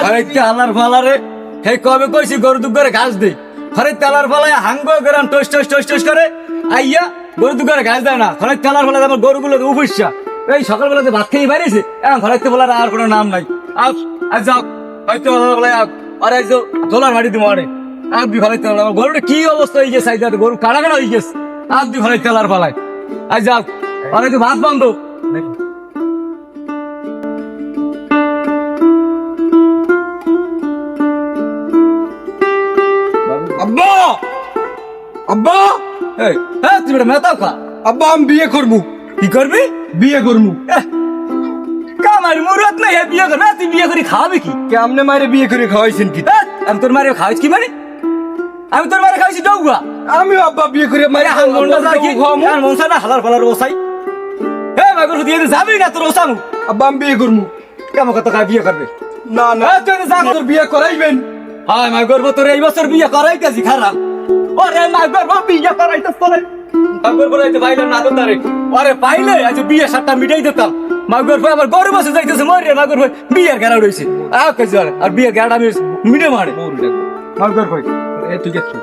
আরে তেলার ফালারে হে কবে কইছি গরু দুগরে ঘাস দেই খরে তেলার ফালায় হাঙ্গো গরাম টস টস টস টস করে আইয়া গরু দুগরে ঘাস দেয় না খরে তেলার ফালায় আমার গরুগুলো উফিসা এই সকালবেলা যে ভাত খেয়ে বাইরেছে এখন ঘরেতে বলার আর কোনো নাম নাই আজ আজ যাও হয়তো বলাই আরে আজ দোলার মাটি দিব আরে আজ দি ফলাই তেলার আমার গরুটা কি অবস্থা হয়ে গেছে আজ গরু কাটা কাটা হয়ে গেছে আজ দি ফলাই তেলার ফালায় আজ যাও আরে তো ভাত বন্ধ আব্বা আব্বা এই হ্যাঁ তুমি এটা মেতাও খা আব্বা আমি বিয়ে করবো। কি করবি বিয়ে করবো কামার মুরত নাই হে বিয়ে করবে তুই বিয়ে করে খাওয়াবি কি কেমনে মারে বিয়ে করে খাওয়াইছেন কি? আমি তোর মারে খাওয়াইছি কি মানে আমি তোর মারে খাওয়াইছি ডৌগা আমি আব্বা বিয়ে করে মারে হাঙ্গন্ডা যা কি আর মনসা না হালার ফালার ওসাই হে মাগুর দিয়ে যাবি না তোর ওসামু আব্বা আমি বিয়ে করবো। কেমন কত কাজ বিয়ে করবে না না তুই যা তোর বিয়ে করাইবেন। হ্যাঁ মাগুর তোর এই বছর বিয়ে করাইতেছি খারাপ ওরে মাগুর বিয়ে করাইতেছ তোরে মাগুর বলাইতে পাইলাম না তো তারে ওরে পাইলে আজ বিয়ে সাতটা মিটাই দিতাম মাগুর ভাই আবার গরু বসে যাইতেছে মরে মাগুর ভাই বিয়ের গেড়া রইছে কাজ আর বিয়ের গেড়া আমি মিটে মারে মাগুর ভাই এ ঠিক আছে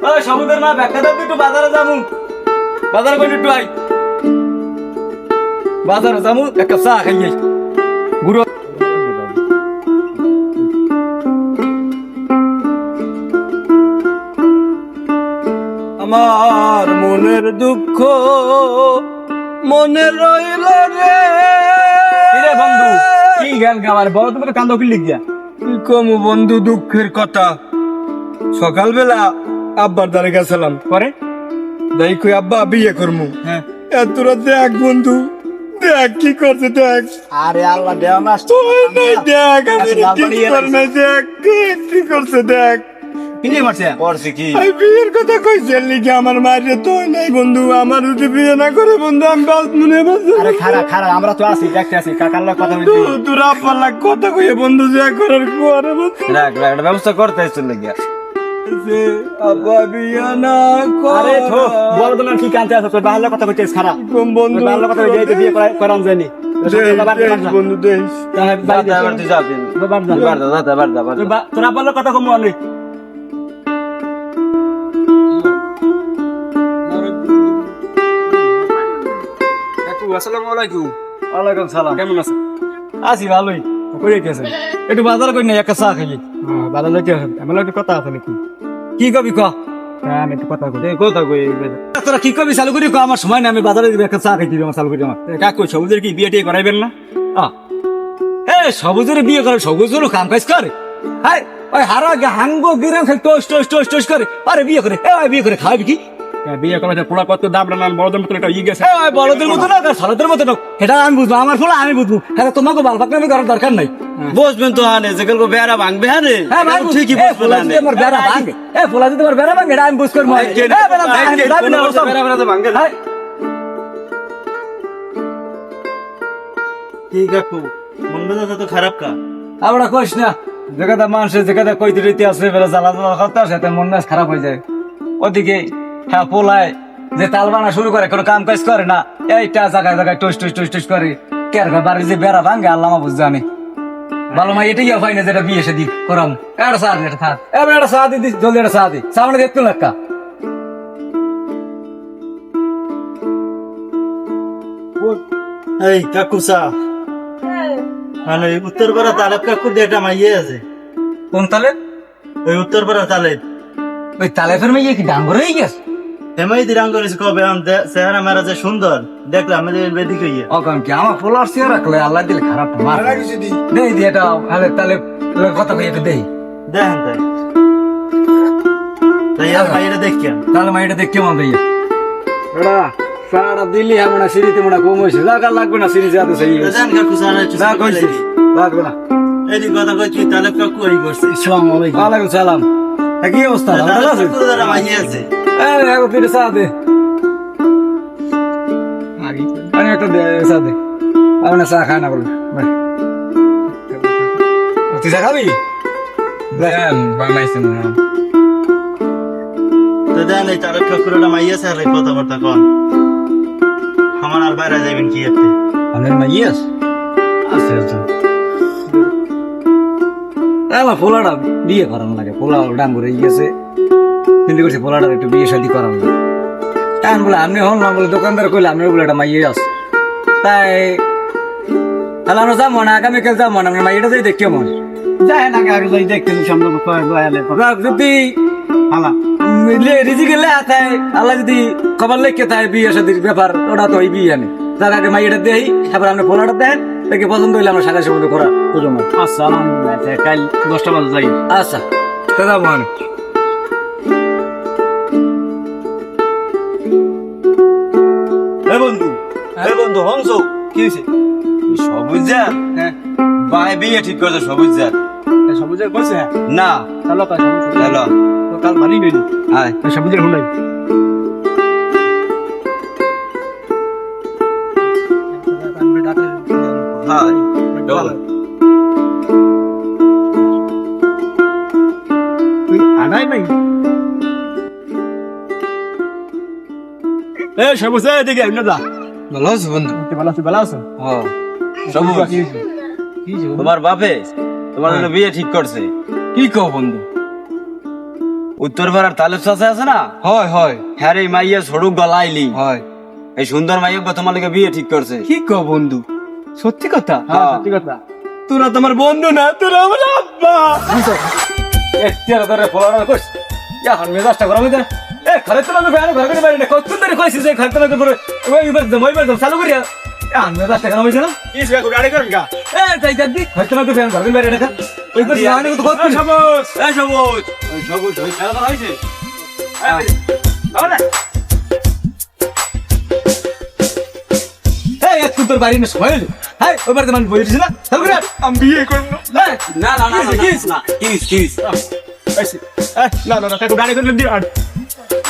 ওই সমুদ্রের মা ব্যাখ্যা দাও একটু বাজারে যামু বাজারে কই একটু আই বাজারে যামু এক কাপ চা খাইয়ে গুরু আমার মনের দুঃখ মনে রইল রে। রে বন্ধু কি গান গাওয়ার বড় তুমি কান্দো কি লিখ দিয়া কি কম বন্ধু দুঃখের কথা। সকালবেলা আব্বার দ্বারে গেছিলাম করে দেখো আব্বা বিয়ে করবো। হ্যাঁ তোরা দেখ বন্ধু দেখ কি করছে দেখ। আরে আল্লাহ দেও না তুই নাই দেখ আমি কি করে নাই দেখ কি করছে দেখ। কিনে মারছে করছে কি আমি বিয়ের কথা কইছেন লিখে আমার মায়ের তুই নাই বন্ধু আমার যদি বিয়ে না করে বন্ধু আমি বাস মনে বাস। আরে খারা খারা আমরা তো আছি দেখতে আছি কাকার লোক কথা বলছি তোর আব্বার লাগ কথা কইয়ে বন্ধু যে করার করে রাখ রাখ একটা ব্যবস্থা করতে চলে গিয়া আব্বা বিয়ে না আরে থো বল তো না কি কানতে আছে তোর বাহার লোক কথা কইছিস খারা কম বন্ধু তোর বাহার লোক কথা কইতে বিয়ে করান জানি বন্ধু দেশ তুই যাও দিন তোর আব্বার লোক কথা কম অনেক আসসালামু আলাইকুম। ওয়ালাইকুম সালাম কেমন আছে আছি ভালোই কই গেছে একটু বাজার কই না এক চা খাইয়ে ভালো লাগে আমার লোক কথা আছে নাকি কি কবি ক হ্যাঁ আমি একটু কথা কই কথা কই তোরা কি কবি চালু করি ক আমার সময় না আমি বাজারে দিব এক চা খাই দিবি আমার চালু করি আমার কাকু সবুজের কি বিয়ে টিয়ে করাইবেন না এ সবুজের বিয়ে করে সবুজের কাম কাজ করে হাই ওই হারা হাঙ্গো গিরাম খালি টোস টোস টোস টোস করে আরে বিয়ে করে এ বিয়ে করে খাবি কি বিয়ে করা পোড়া কত দাম না বড়দের মতো একটা গেছে এ বড়দের মতো না সালদের মতো না এটা আমি বুঝবো আমার ফলে আমি বুঝবো হ্যাঁ তোমাকে বাল পাকনামি করার দরকার নাই বসবেন তো হানে যেগুলো বেড়া ভাঙবে হানে হ্যাঁ ভাই ঠিকই এ বসবেন ফুলা হানে যদি আমার বেড়া ভাঙে এ ফুলা যদি আমার বেড়া ভাঙে এটা আমি বুঝ করবো কি কাকু মন মেজাজ তো খারাপ কা আমরা কইস না যেখানে মানুষের যেখানে কইতে রইতে আছে বেলা জ্বালা জ্বালা করতে আসে তার মন মেজাজ খারাপ হয়ে যায় ওদিকে হ্যাঁ পোলায় যে তাল বানা শুরু করে কোনো কাম কাজ করে না এইটা জায়গায় জায়গায় টুস টুস টুস টুস করে কের বাড়ি যে বেড়া ভাঙে আল্লাহ বুঝ জানে ভালো মা এটাই হয় না যেটা বিয়ে সেদি করাম একটা চা দিই একটা খা এবার একটা চা দিই জলদি একটা চা দিই সামনে দেখতে লাগা এই কাকু সা মানে উত্তরপাড়া তালেব কাকু দিয়ে একটা মাইয়ে আছে কোন তালে ওই উত্তরপাড়া তালেব ওই তালেফের মেয়ে কি ডাঙ্গর হয়ে গেছে হেমাই দিরাং করেছে কবে চেহারা মেরা যে সুন্দর দেখলাম বেদিক হইয়ে অকাম কি আমার ফলোয়ার শেয়ার রাখলে আল্লাহ দিলে খারাপ মার দেই দি এটা তাহলে তাহলে কথা কই এটা দেই দেখেন তাই তাই আর মাইয়েরা দেখিয়া তাহলে মা এটা দেখ কেমন দেই এড়া সারা দিল্লি এমন সিঁড়িতে মনে কম হয়েছে লাগা লাগবে না সিঁড়ি যাতে সেই জান কাকু সারা যা কইছিস লাগবে না এই কথা কইছি তালেব কাকু এই করছে আসসালামু আলাইকুম ওয়ালাইকুম সালাম কি অবস্থা ভালো আছিস কাকু দ্বারা মাইয়ে আছে এই দেখো তুই চা দে আমি একটা দে চা দে আমি চা খাই না বলে তুই চা খাবি দেন বানাইছেন তো দেন এই তালেব কাকুর একটা মাইয়ে আছে আর এই কথাবার্তা কন আমার আর বাইরে যাবেন কি এতে আপনার মা ইয়েস আছে আছে আমার পোলাটা বিয়ে করানো লাগে, পোলা ডাঙ্গুরে গেছে, কিন্তু করছে পোলাটার একটু বিয়ে শাদি করানো লাগে। এখন বলে আপনি হন না, বলে দোকানদার কইলে আপনি বলে একটা মাইয়ে আছে, তাই তাহলে আমরা যাবো না, আগামীকাল যাবো না, আমরা মাইয়েটা যাই দেখি কেমন যাই না আগে যাই দেখতে সামনে যদি হালা রিজিকে লেখা থাকে, আল্লাহ যদি খবর লেখে থাকে বিয়ে শাদির ব্যাপার, ওটা তো ওই বিয়ে আনে, তার আগে মাইয়েটা দেই, তারপর আপনি পোলাটা দেন, দেখে পছন্দ হইলে আমরা সাদা সম্বন্ধ করা বুঝলাম। আচ্ছা আলহামদুলিল্লাহ, কাল 10টা বাজে যাই। আচ্ছা তো যাবো আমি। বন্ধু হংস কি হয়েছে? সবুজ হ্যাঁ ভাই বিয়ে ঠিক করছে সবুজ সবুজের বলছে হ্যাঁ না চলো তাই সবুজ হ্যালো তো কাল ভালোই নইল আয় সবুজের হুনাই হাই চল তুই আনাই নাই এ সবুজ এদিকে আইনা দা ভালো আছো বন্ধু? তুই ভালো আছিস ভালো আছো হ্যাঁ সবুজ তোমার বাপে তোমার জন্য বিয়ে ঠিক করছে। কি কও বন্ধু? উত্তর পাড়ার তালেব চাচা আছে না, হয় হয় হ্যাঁ রে মাইয়া সড়ক গলাইলি, হয়। এই সুন্দর মাইয়া তোমার লগে বিয়ে ঠিক করছে। কি কও বন্ধু? সত্যি কথা? হ্যাঁ সত্যি কথা তোরা তোমার বন্ধু না, তোরা আমার আব্বা। এর ধরে পোলাটা কইস এখন মেজাজটা গরম হইছে। এ ঘরে তো লাগে ফ্যান ঘরে বাইরে না, কত ধরে কইছিস যে ঘরে তো লাগে পরে ওইবার চালু করিয়া এখন মেজাজটা গরম হইছে না? কি সে গাড়ি করেন গা এ তাই দাদি ঘরে তো লাগে ফ্যান ঘরে বাইরে রাখা ওইবার জানি তো কত সবুজ এই সবুজ ওই সবুজ ওই খেলা হইছে আরে এই একটু তোর বাড়ি না সবাই হাই ওইবার তো মানে বইছিস না চালু করিয়া আমি বিয়ে করব না না না না কিস কিস আইছি না না না গাড়ি করে দি আর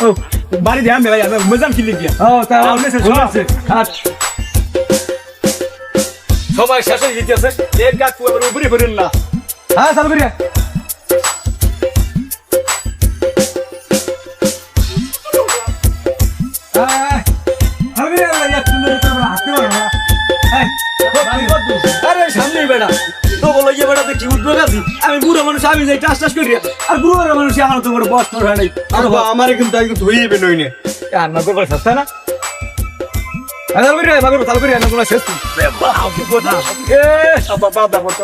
ও বাড়ি দে আমি ভাই আমি মজাম কি লিখিয়া ও তা আপনি সে শুনছে সবাই শেষ হয়ে যেতেছে। এক গাছ পুরো উপরে পড়েন না হ্যাঁ চালু করিয়া আরে সামনেই বেড়া তো বলো ইয়ে বেড়াতে কি উদ্যোগ আছি আমি বুড়ো মানুষ আমি যাই টাস টাস করি আর বুড়ো মানুষ আমার তো বড় বস হয় নাই আব্বা আমারে কিন্তু একদম ধুইবে নইনে। আর না করবার সস্তা না আরে করি ভাগর চালু করি না কোনো শেষ এ আব্বা বাবা বলতো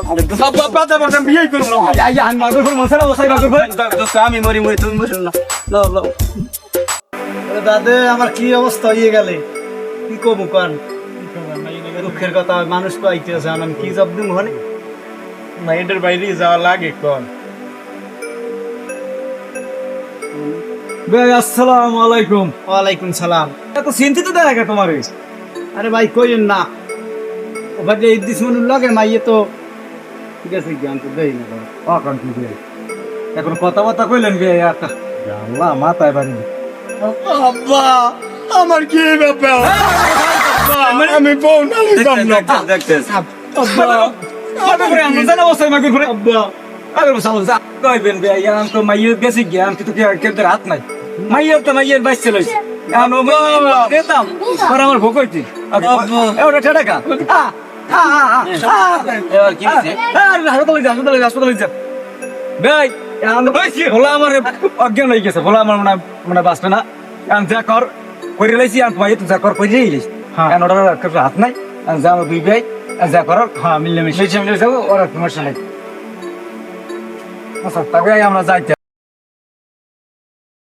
আব্বা বাদা বাদা বিয়ে করব না। আই আন মাগর ফর মশলা বসাই মাগর ফর তো আমি মরি মরি তুমি বসো না লাও লাও দাদা আমার কি অবস্থা হয়ে গেলে কি কমু কান দুঃখের কথা মানুষ তো আইতে আছে আমি কি জব দিম হনে মাইন্ডের বাইরে যাওয়া লাগে কোন। বে আসসালামু আলাইকুম। ওয়ালাইকুম সালাম এত চিন্তিত দেখা তোমার আরে ভাই কইেন না ও ভাই এই দুশ্মনের লগে মাইয়ে তো ঠিক আছে জ্ঞান তো দেই না এখন কথাবার্তা কইলেন বে একটা আল্লাহ মাথায় বাড়ি আব্বা আমার কি ব্যাপার? আমি বউ না লিখতাম না। দেখতেছ আব্বা মাগর ফর আমি জানা বসাই মাগর ফর আব্বা মাগর বসাও যা কইবেন বে ইয়ান তো মাইয়ের গেছে জ্ঞান কিন্তু কেদের হাত নাই মাইয়ের তো মাইয়ের বাইসে লইছে এখন দেতাম পর আমার ভোগ হইছে ওটা ঠেটা কা এবার কি হইছে হাসপাতালে যা ভাই ভোলা আমার অজ্ঞান হয়ে গেছে ভোলা আমার মনে বাঁচবে না এখন যা কর করে লাইছি আর ভাই তো যা কর করে লাইছি এখন ওটার হাত নাই যা আমার দুই ভাই যা করার হ্যাঁ মিলে মিশে মিলে যাবো ওরা সমস্যা নাই আচ্ছা তবে আমরা যাইতে